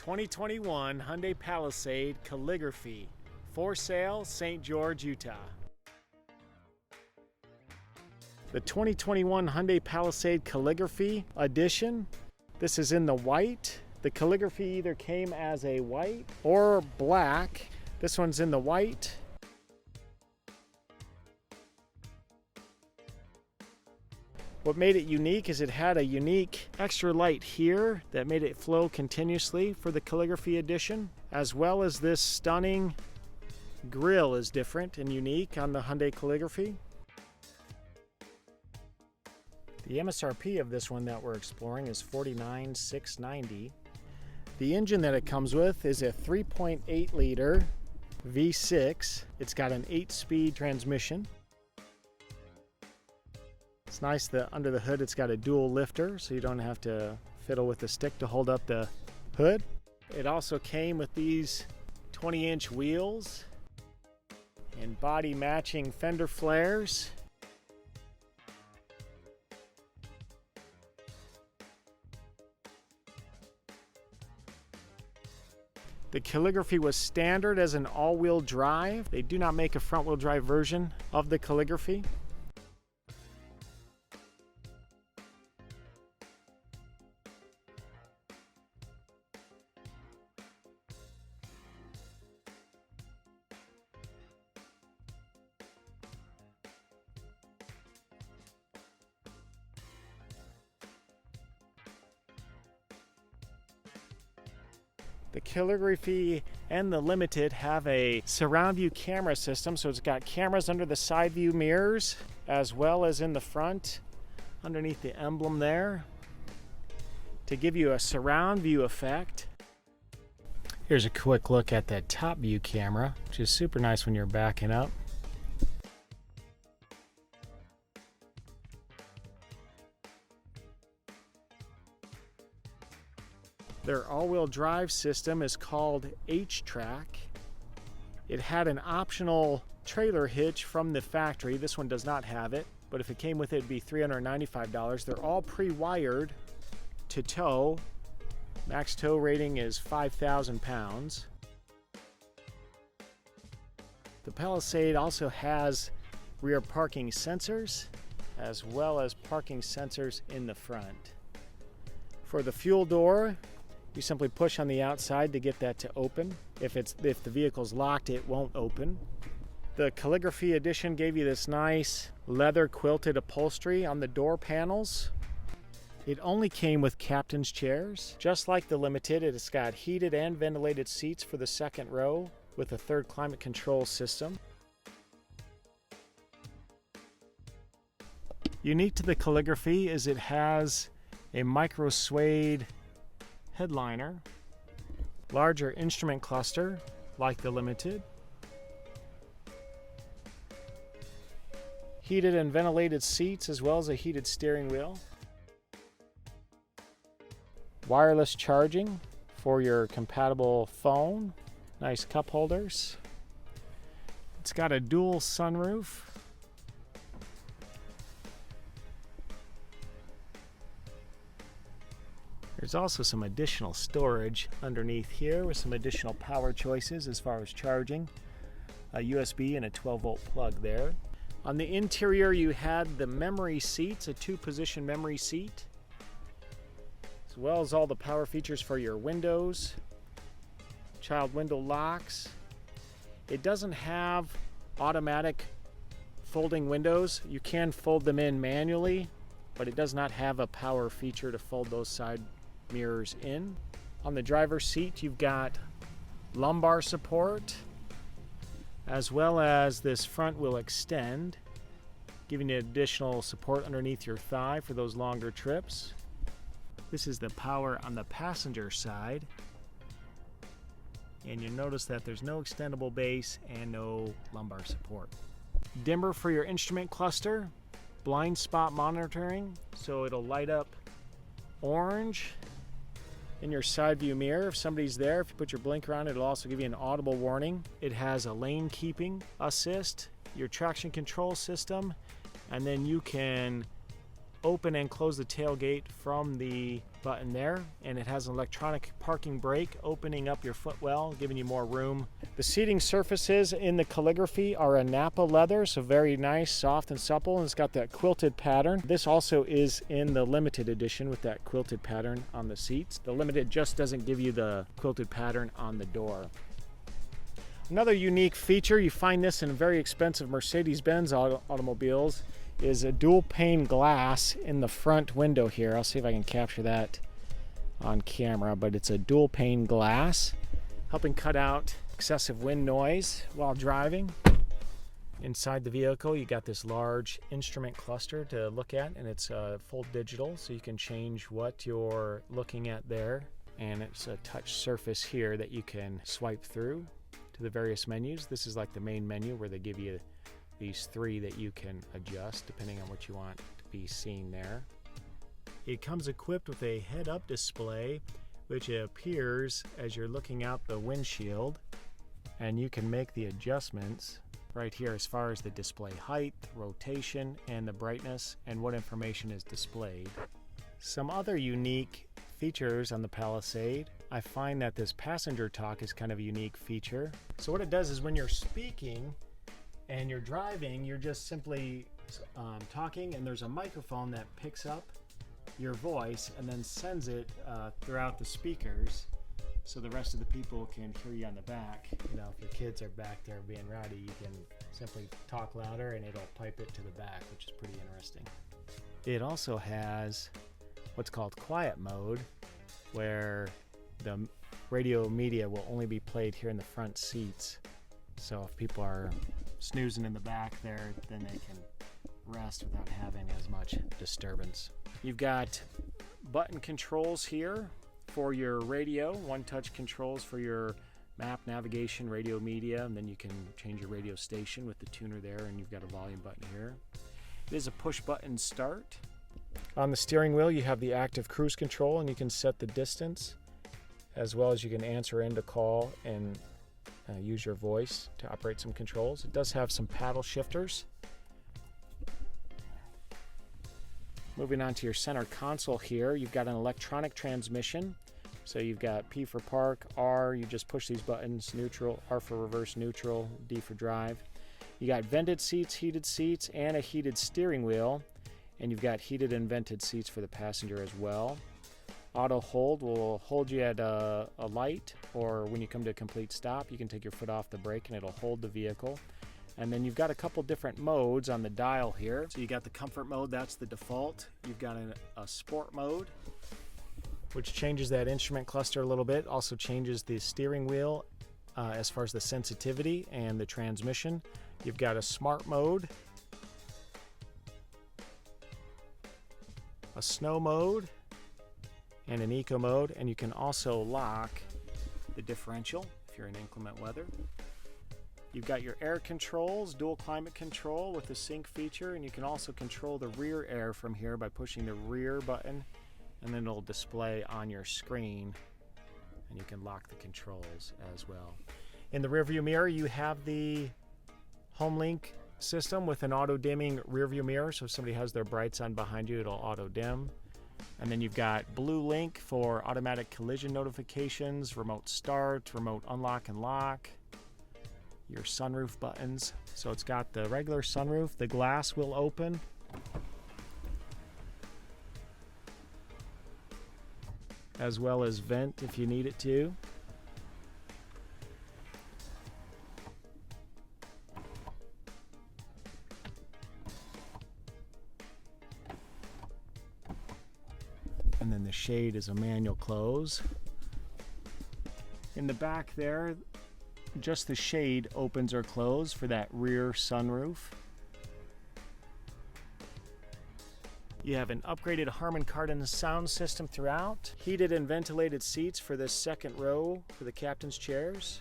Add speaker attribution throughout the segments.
Speaker 1: 2021 Hyundai Palisade Calligraphy, for sale, St. George, Utah. The 2021 Hyundai Palisade Calligraphy Edition. This is in the white. The Calligraphy either came as a white or black. This one's in the white. What made it unique is it had a unique extra light here that made it flow continuously for the Calligraphy Edition, as well as this stunning grille is different and unique on the Hyundai Calligraphy. The MSRP of this one that we're exploring is $49,690. The engine that it comes with is a 3.8 liter V6. It's got an 8-speed transmission. It's nice that under the hood it's got a dual lifter, so you don't have to fiddle with the stick to hold up the hood. It also came with these 20-inch wheels and body matching fender flares. The Calligraphy was standard as an all-wheel drive. They do not make a front-wheel drive version of the Calligraphy. The Calligraphy and the Limited have a surround view camera system, so it's got cameras under the side view mirrors as well as in the front underneath the emblem there to give you a surround view effect. Here's a quick look at that top view camera, which is super nice when you're backing up. Their all-wheel drive system is called H-Track. It had an optional trailer hitch from the factory. This one does not have it, but if it came with it, it'd be $395. They're all pre-wired to tow. Max tow rating is 5,000 pounds. The Palisade also has rear parking sensors as well as parking sensors in the front. For the fuel door, you simply push on the outside to get that to open. If the vehicle's locked, it won't open. The Calligraphy Edition gave you this nice leather quilted upholstery on the door panels. It only came with captain's chairs. Just like the Limited, it's got heated and ventilated seats for the second row with a third climate control system. Unique to the Calligraphy is it has a micro suede headliner, larger instrument cluster like the Limited, heated and ventilated seats as well as a heated steering wheel, wireless charging for your compatible phone, nice cup holders. It's got a dual sunroof. There's also some additional storage underneath here with some additional power choices as far as charging. A USB and a 12-volt plug there. On the interior you had the memory seats, a 2-position memory seat, as well as all the power features for your windows, child window locks. It doesn't have automatic folding windows. You can fold them in manually, but it does not have a power feature to fold those side mirrors in. On the driver's seat you've got lumbar support as well as this front will extend, giving you additional support underneath your thigh for those longer trips. This is the power on the passenger side, and you'll notice that there's no extendable base and no lumbar support. Dimmer for your instrument cluster, blind spot monitoring, so it'll light up orange in your side view mirror if somebody's there. If you put your blinker on, it'll also give you an audible warning. It has a lane keeping assist, your traction control system, and then you can open and close the tailgate from the button there, and it has an electronic parking brake opening up your footwell, giving you more room. The seating surfaces in the Calligraphy are a Napa leather, so very nice, soft and supple, and it's got that quilted pattern. This also is in the limited edition with that quilted pattern on the seats. The limited just doesn't give you the quilted pattern on the door. Another unique feature, you find this in very expensive Mercedes-Benz automobiles, is a dual pane glass in the front window here. I'll see if I can capture that on camera, but it's a dual pane glass, helping cut out excessive wind noise while driving. Inside the vehicle, you got this large instrument cluster to look at, and it's full digital, so you can change what you're looking at there. And it's a touch surface here that you can swipe through to the various menus. This is like the main menu where they give you these three that you can adjust depending on what you want to be seen there. It comes equipped with a head-up display which appears as you're looking out the windshield, and you can make the adjustments right here as far as the display height, rotation, and the brightness, and what information is displayed. Some other unique features on the Palisade, I find that this passenger talk is kind of a unique feature. So what it does is when you're speaking and you're driving, you're just simply talking, and there's a microphone that picks up your voice and then sends it throughout the speakers, so the rest of the people can hear you on the back. You know, if your kids are back there being rowdy, you can simply talk louder and it'll pipe it to the back, which is pretty interesting. It also has what's called quiet mode, where the radio media will only be played here in the front seats. So if people are snoozing in the back there, then they can rest without having as much disturbance. You've got button controls here for your radio, one-touch controls for your map, navigation, radio media, and then you can change your radio station with the tuner there, and you've got a volume button here. It is a push-button start. On the steering wheel, you have the active cruise control, and you can set the distance, as well as you can answer in to call and use your voice to operate some controls. It does have some paddle shifters. Moving on to your center console here, you've got an electronic transmission. So you've got P for park, R, you just push these buttons, neutral, R for reverse neutral, D for drive. You got vented seats, heated seats, and a heated steering wheel. And you've got heated and vented seats for the passenger as well. Auto hold will hold you at a light, or when you come to a complete stop, you can take your foot off the brake and it'll hold the vehicle. And then you've got a couple different modes on the dial here. So you got the comfort mode, that's the default. You've got a sport mode, which changes that instrument cluster a little bit. Also changes the steering wheel as far as the sensitivity and the transmission. You've got a smart mode, a snow mode, and an eco mode, and you can also lock the differential if you're in inclement weather. You've got your air controls, dual climate control with the sync feature, and you can also control the rear air from here by pushing the rear button, and then it'll display on your screen, and you can lock the controls as well. In the rear view mirror, you have the HomeLink system with an auto dimming rear view mirror, so if somebody has their brights on behind you, it'll auto dim. And then you've got Blue Link for automatic collision notifications, remote start, remote unlock and lock, your sunroof buttons. So it's got the regular sunroof, the glass will open, as well as vent if you need it to. And then the shade is a manual close. In the back there, just the shade opens or closes for that rear sunroof. You have an upgraded Harman Kardon sound system throughout. Heated and ventilated seats for this second row for the captain's chairs.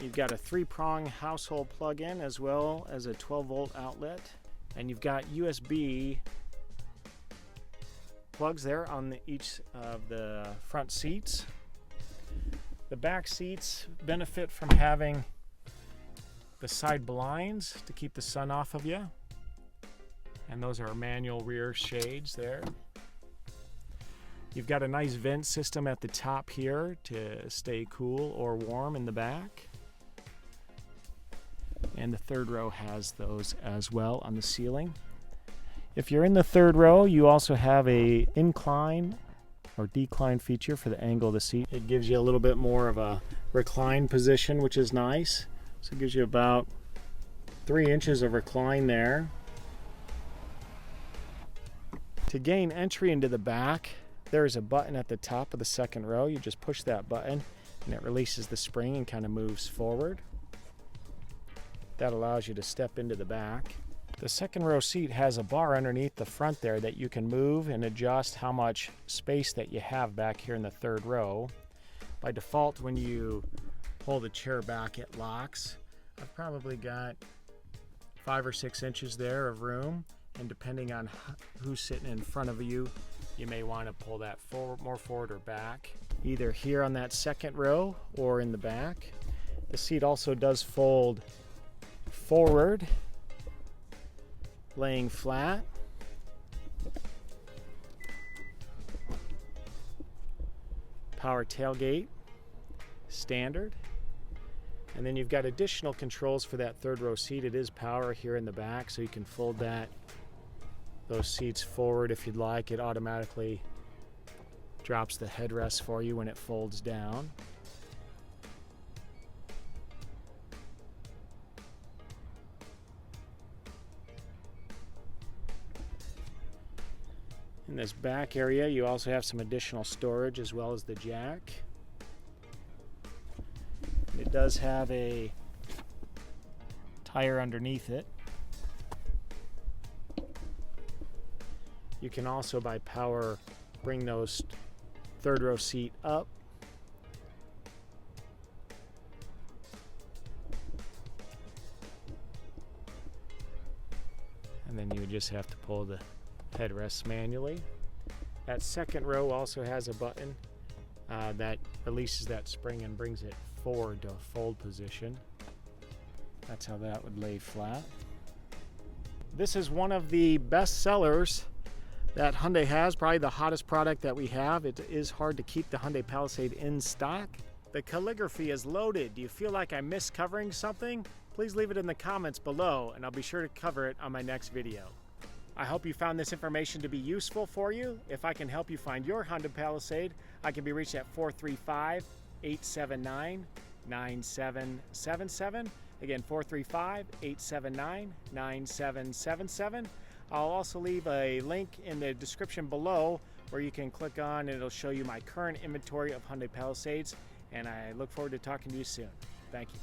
Speaker 1: You've got a 3-prong household plug-in as well as a 12-volt outlet. And you've got USB plugs there on each of the front seats. The back seats benefit from having the side blinds to keep the sun off of you, And those are manual rear shades there. You've got a nice vent system at the top here to stay cool or warm in the back. And the third row has those as well on the ceiling. If you're in the third row, you also have a incline or decline feature for the angle of the seat. It gives you a little bit more of a recline position, which is nice. So it gives you about 3 inches of recline there. To gain entry into the back, there is a button at the top of the second row. You just push that button and it releases the spring and kind of moves forward. That allows you to step into the back. The second row seat has a bar underneath the front there that you can move and adjust how much space that you have back here in the third row. By default, when you pull the chair back, it locks. I've probably got 5 or 6 inches there of room, and depending on who's sitting in front of you, you may want to pull that forward, more forward or back, either here on that second row or in the back. The seat also does fold forward, laying flat. Power tailgate, standard. And then you've got additional controls for that third row seat. It is power here in the back, so you can fold those seats forward if you'd like. It automatically drops the headrest for you when it folds down. In this back area, you also have some additional storage as well as the jack. It does have a tire underneath it. You can also, by power, bring those third row seat up. And then you would just have to pull the headrests manually. That second row also has a button that releases that spring and brings it forward to a fold position. That's how that would lay flat. This is one of the best sellers that Hyundai has, probably the hottest product that we have. It is hard to keep the Hyundai Palisade in stock. The calligraphy is loaded. Do you feel like I missed covering something? Please leave it in the comments below and I'll be sure to cover it on my next video. I hope you found this information to be useful for you. If I can help you find your Honda Palisade, I can be reached at 435-879-9777. Again, 435-879-9777. I'll also leave a link in the description below where you can click on and it'll show you my current inventory of Hyundai Palisades. And I look forward to talking to you soon. Thank you.